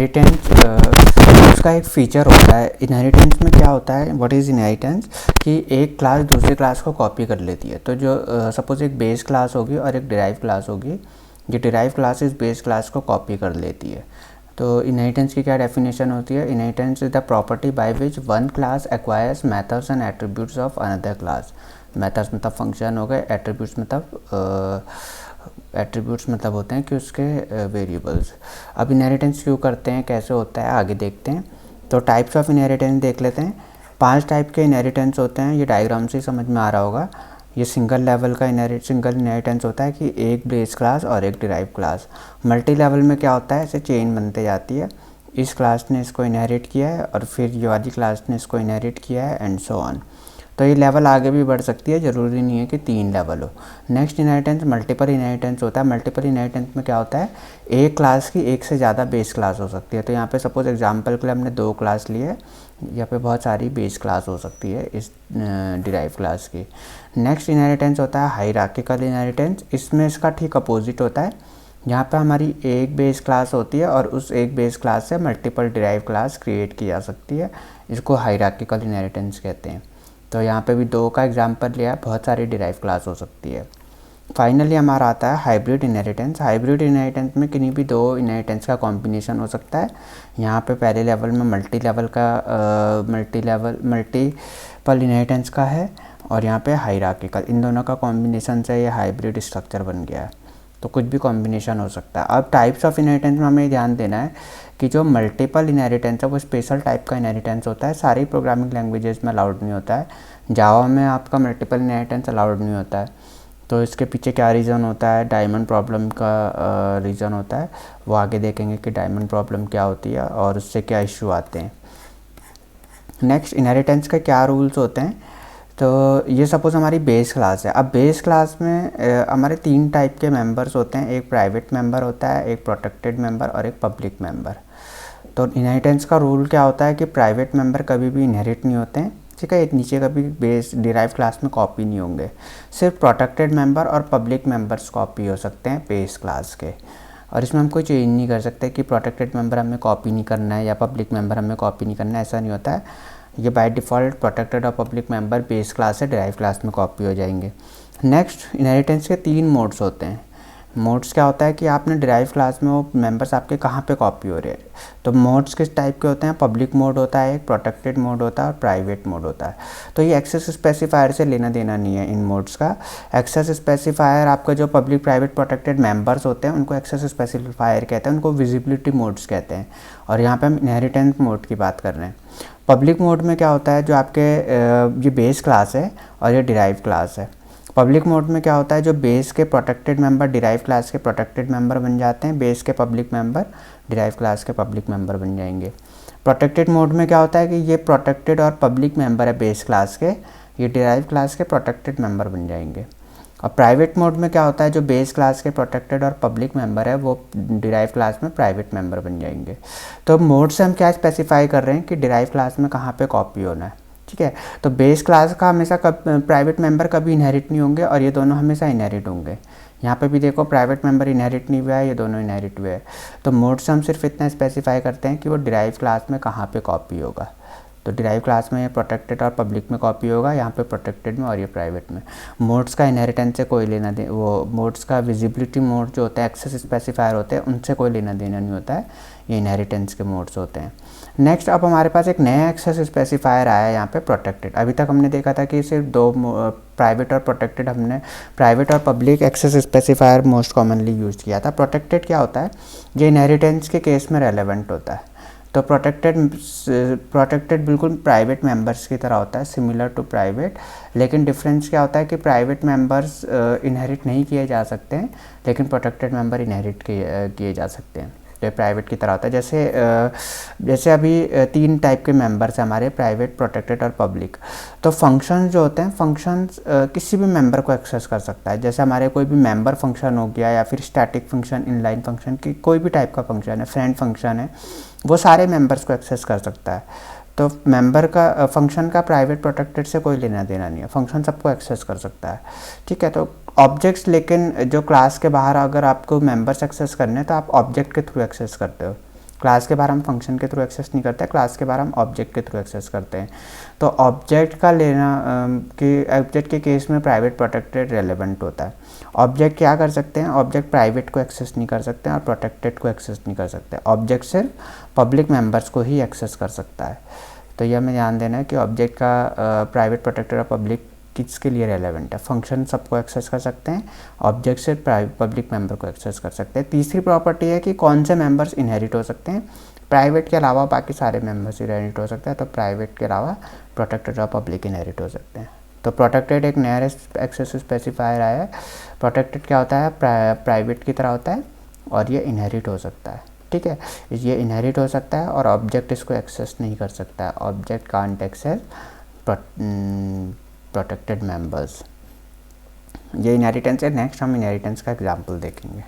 Inheritance उसका एक feature होता है। इनहेरिटेंस में क्या होता है, व्हाट इज़ इनहेरिटेंस, कि एक क्लास दूसरी क्लास को कॉपी कर लेती है। तो जो सपोज़ एक बेस क्लास होगी और एक डिराइव क्लास होगी, जो डिराइव क्लास इस बेस क्लास को कॉपी कर लेती है। तो इनहेरिटेंस की क्या डेफिनेशन होती है? Inheritance is the property by which one class acquires methods and attributes of another class. Methods मतलब फंक्शन हो गए, एट्रीब्यूट्स मतलब होते हैं कि उसके वेरिएबल्स। अब इनहेरिटेंस क्यों करते हैं, कैसे होता है, आगे देखते हैं। तो टाइप्स ऑफ इनहेरिटेंस देख लेते हैं। 5 टाइप के इनहेरिटेंस होते हैं, ये डायग्राम से ही समझ में आ रहा होगा। ये सिंगल लेवल का सिंगल इनहेरिटेंस होता है कि एक बेस क्लास और एक डिराइव क्लास। मल्टी लेवल में क्या होता है, ऐसे चेन बनते जाती है, इस क्लास ने इसको इनहेरिट किया है और फिर ये वाली क्लास ने इसको इनहेरिट किया है एंड सो ऑन। तो ये लेवल आगे भी बढ़ सकती है, ज़रूरी नहीं है कि 3 लेवल हो। नेक्स्ट इनहेरिटेंस मल्टीपल इनहेरिटेंस होता है। मल्टीपल इनहेरिटेंस में क्या होता है, एक क्लास की एक से ज़्यादा बेस क्लास हो सकती है। तो यहाँ पे सपोज एग्जांपल के लिए हमने 2 क्लास लिए, यहाँ पे बहुत सारी बेस क्लास हो सकती है इस डिराइव क्लास की। नेक्स्ट इनहेरिटेंस होता है हायरार्किकल इनहेरिटेंस। इसमें इसका ठीक अपोजिट होता है। यहाँ पे हमारी एक बेस क्लास होती है और उस एक बेस क्लास से मल्टीपल डिराइव क्लास क्रिएट की जा सकती है। इसको हायरार्किकल इनहेरिटेंस कहते हैं। तो यहाँ पे भी 2 का एग्जांपल लिया, बहुत सारी डिराइव क्लास हो सकती है। फाइनली हमारा आता है हाइब्रिड इनहेरिटेंस। हाइब्रिड इनहेरिटेंस में किन्हीं भी 2 इनहेरिटेंस का कॉम्बिनेशन हो सकता है। यहाँ पे पहले लेवल में मल्टीपल इनहेरिटेंस का है और यहाँ पे हायरार्किकल, इन दोनों का कॉम्बिनेशन से ये हाइब्रिड स्ट्रक्चर बन गया है। तो कुछ भी कॉम्बिनेशन हो सकता है। अब टाइप्स ऑफ इनहेरिटेंस में हमें ध्यान देना है कि जो मल्टीपल इनहेरिटेंस है वो स्पेशल टाइप का इनहेरिटेंस होता है। सारी प्रोग्रामिंग लैंग्वेजेस में अलाउड नहीं होता है। जावा में आपका मल्टीपल इनहेरिटेंस अलाउड नहीं होता है। तो इसके पीछे क्या रीज़न होता है, डायमंड प्रॉब्लम का रीज़न होता है। वो आगे देखेंगे कि डायमंड प्रॉब्लम क्या होती है और उससे क्या इश्यू आते हैं। नेक्स्ट इनहेरिटेंस के क्या रूल्स होते हैं। तो ये सपोज़ हमारी बेस क्लास है। अब बेस क्लास में हमारे 3 टाइप के मेंबर्स होते हैं। एक प्राइवेट मेंबर होता है, एक प्रोटेक्टेड मेंबर और एक पब्लिक मेंबर। तो इनहेरिटेंस का रूल क्या होता है कि प्राइवेट मेंबर कभी भी इनहेरिट नहीं होते हैं, ठीक है, नीचे कभी बेस डिराइव क्लास में कॉपी नहीं होंगे। सिर्फ प्रोटेक्टेड मेंबर और पब्लिक मेंबर्स कॉपी हो सकते हैं बेस क्लास के। और इसमें हम कोई चेंज नहीं कर सकते कि प्रोटेक्टेड मेंबर हमें कॉपी नहीं करना है या पब्लिक मेंबर हमें कॉपी नहीं करना है, ऐसा नहीं होता है। ये बाय डिफ़ॉल्ट प्रोटेक्टेड और पब्लिक मेंबर बेस क्लास से डिराइव क्लास में कॉपी हो जाएंगे। नेक्स्ट इनहेरिटेंस के 3 मोड्स होते हैं। मोड्स क्या होता है कि आपने डिराइव क्लास में वो मेंबर्स आपके कहाँ पे कॉपी हो रहे हैं। तो मोड्स किस टाइप के होते हैं, पब्लिक मोड होता है, एक प्रोटेक्टेड मोड होता है और प्राइवेट मोड होता है। तो ये एक्सेस स्पेसिफायर से लेना देना नहीं है इन मोड्स का। एक्सेस स्पेसिफायर आपका जो पब्लिक प्राइवेट प्रोटेक्टेड मेंबर्स होते हैं उनको एक्सेस स्पेसिफायर कहते हैं, उनको विजिबिलिटी मोड्स कहते हैं। और यहाँ पे हम इनहेरिटेंस मोड की बात कर रहे हैं। पब्लिक मोड में क्या होता है, जो आपके ये बेस क्लास है और ये डिराइव क्लास है। पब्लिक मोड में क्या होता है, जो बेस के प्रोटेक्टेड मेंबर डिराइव क्लास के प्रोटेक्टेड मेंबर बन जाते हैं, बेस के पब्लिक मेंबर डिराइव क्लास के पब्लिक मेंबर बन जाएंगे। प्रोटेक्टेड मोड में क्या होता है कि ये प्रोटेक्टेड और पब्लिक मेंबर है बेस क्लास के, ये डिराइव क्लास के प्रोटेक्टेड मेंबर बन जाएंगे। और प्राइवेट मोड में क्या होता है, जो बेस क्लास के प्रोटेक्टेड और पब्लिक मेंबर है वो डिराइव क्लास में प्राइवेट मेंबर बन जाएंगे। तो मोड से हम क्या स्पेसिफाई कर रहे हैं कि डिराइव क्लास में कहाँ पे कॉपी होना है, ठीक है। तो बेस क्लास का हमेशा प्राइवेट मेंबर कभी इनहेरिट नहीं होंगे और ये दोनों हमेशा इनहेरिट होंगे। यहाँ पे भी देखो प्राइवेट मेंबर इनहेरिट नहीं हुआ है, ये दोनों इनहेरिट हुए हैं। तो मोड से हम सिर्फ इतना स्पेसिफाई करते हैं कि वो डिराइव क्लास में कहाँ पे कॉपी होगा। तो डिराइव क्लास में ये प्रोटेक्टेड और पब्लिक में कॉपी होगा, यहाँ पे प्रोटेक्टेड में और ये प्राइवेट में। मोड्स का इनहेरिटेंस से कोई लेना दे, वो मोड्स का विजिबिलिटी मोड जो होता है, एक्सेस स्पेसिफायर होते हैं, उनसे कोई लेना देना नहीं होता है। ये इनहेरिटेंस के मोड्स होते हैं। नेक्स्ट अब हमारे पास एक नया एक्सेस स्पेसिफायर आया है यहाँ पे, प्रोटेक्टेड। अभी तक हमने देखा था कि सिर्फ 2 प्राइवेट और प्रोटेक्टेड, हमने प्राइवेट और public access specifier most commonly use किया था। प्रोटेक्टेड क्या होता है, ये इनहेरिटेंस के केस में रेलेवेंट होता है। तो प्रोटेक्टेड बिल्कुल प्राइवेट मेंबर्स की तरह होता है, सिमिलर टू प्राइवेट। लेकिन डिफरेंस क्या होता है कि प्राइवेट मेंबर्स इनहेरिट नहीं किए जा सकते हैं, लेकिन प्रोटेक्टेड मेंबर इनहेरिट किए जा सकते हैं। तो प्राइवेट की तरह होता है। जैसे अभी 3 टाइप के मेंबर्स हैं हमारे, प्राइवेट, प्रोटेक्टेड और पब्लिक। तो फंक्शंस जो होते हैं, फंक्शंस किसी भी मेंबर को एक्सेस कर सकता है। जैसे हमारे कोई भी मेंबर फंक्शन हो गया या फिर स्टैटिक फंक्शन, इनलाइन फंक्शन, की कोई भी टाइप का फंक्शन है, फ्रेंड फंक्शन है, वो सारे मेंबर्स को एक्सेस कर सकता है। तो मेंबर का फंक्शन का प्राइवेट प्रोटेक्टेड से कोई लेना देना नहीं है, फंक्शन सबको एक्सेस कर सकता है, ठीक है। तो ऑब्जेक्ट्स, लेकिन जो क्लास के बाहर अगर आपको मेंबर्स एक्सेस करने हैं तो आप ऑब्जेक्ट के थ्रू एक्सेस करते हो, क्लास के बाहर हम फंक्शन के थ्रू एक्सेस नहीं करते, क्लास के बाहर हम ऑब्जेक्ट के थ्रू एक्सेस करते हैं। तो ऑब्जेक्ट का लेना कि ऑब्जेक्ट के केस में प्राइवेट प्रोटेक्टेड रेलेवेंट होता है। ऑब्जेक्ट क्या कर सकते हैं, ऑब्जेक्ट प्राइवेट को एक्सेस नहीं कर सकते हैं और प्रोटेक्टेड को एक्सेस नहीं कर सकते। ऑब्जेक्ट सिर्फ पब्लिक मेंबर्स को ही एक्सेस कर सकता है। तो यह हमें ध्यान देना है कि ऑब्जेक्ट का प्राइवेट प्रोटेक्टेड और पब्लिक किसके लिए रेलेवेंट है। फंक्शन सबको एक्सेस कर सकते हैं, ऑब्जेक्ट सिर्फ पब्लिक मेंबर को एक्सेस कर सकते हैं। तीसरी प्रॉपर्टी है कि कौन से मेंबर्स इनहेरिट हो सकते हैं। प्राइवेट के अलावा बाकी सारे मेंबर्स इनहेरिट हो सकते हैं, तो प्राइवेट के अलावा प्रोटेक्टेड और पब्लिक इनहेरिट हो सकते हैं। तो प्रोटेक्टेड एक नया एक्सेस स्पेसिफायर आया है। प्रोटेक्टेड क्या होता है, प्राइवेट की तरह होता है और ये इनहेरिट हो सकता है। ठीक है, ये इनहेरिट हो सकता है और ऑब्जेक्ट इसको एक्सेस नहीं कर सकता है। Object can't access protected members. ये इनहेरिटेंस है। नेक्स्ट हम इनहेरिटेंस का एग्जांपल देखेंगे।